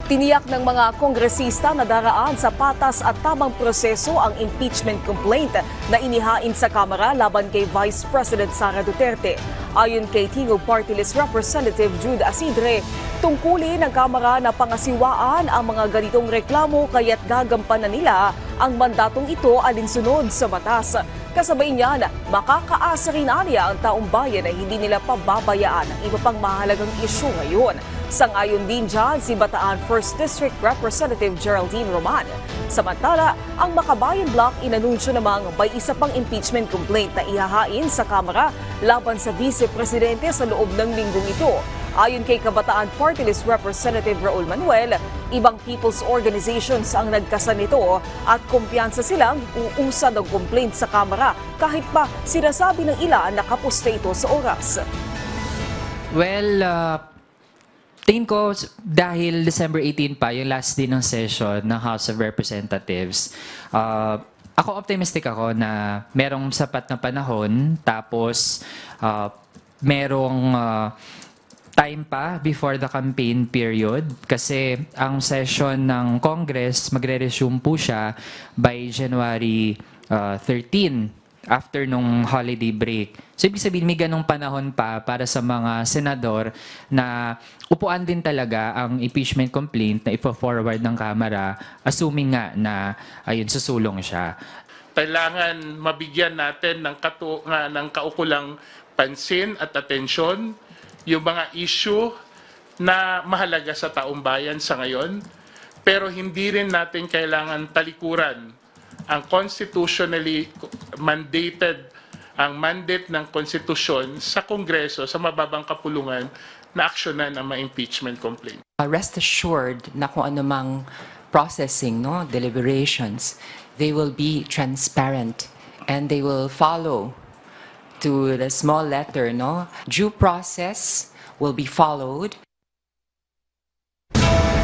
Tiniyak ng mga kongresista na daraan sa patas at tamang proseso ang impeachment complaint na inihain sa Kamara laban kay Vice President Sara Duterte. Ayon kay Tingog Party List Representative Jude Asidre, tungkulin ng Kamara na pangasiwaan ang mga ganitong reklamo kaya't gagampanan nila ang mandatong ito alinsunod sa batas. Kasabay niyan, makakaasa rin niya ang taong bayan na hindi nila pababayaan ang iba pang mahalagang isyu ngayon. Sang-ayon din dyan si Bataan 1st District Representative Geraldine Roman. Samantala, ang Makabayan Bloc inanunsyo namang may isa pang impeachment complaint na ihahain sa Kamara laban sa Vice Presidente sa loob ng linggong ito. Ayon kay Kabataan Party List Representative Raul Manuel, ibang people's organizations ang nagkasan nito at kumpiyansa silang uusad ang complaint sa Kamara kahit pa sinasabi ng ilan na kapusta ito sa oras. Well, tingin ko dahil December 18 pa, yung last day ng session ng House of Representatives, ako optimistic ako na merong sapat na panahon tapos merong time pa before the campaign period kasi ang session ng Congress magre-resume po siya by January 13 after nung holiday break. So ibig sabihin may ganong panahon pa para sa mga senador na upuan din talaga ang impeachment complaint na ipo-forward ng Kamara assuming nga na ayun susulong siya. Kailangan mabigyan natin ng kaukulang pansin at atensyon yung mga issue na mahalaga sa taong bayan sa ngayon, pero hindi rin natin kailangan talikuran ang constitutionally mandated, ang mandate ng konstitusyon sa Kongreso, sa mababang kapulungan na aksyonan ang mga impeachment complaint. Rest assured na kung anumang processing, deliberations, they will be transparent and they will follow to the small letter, due process will be followed.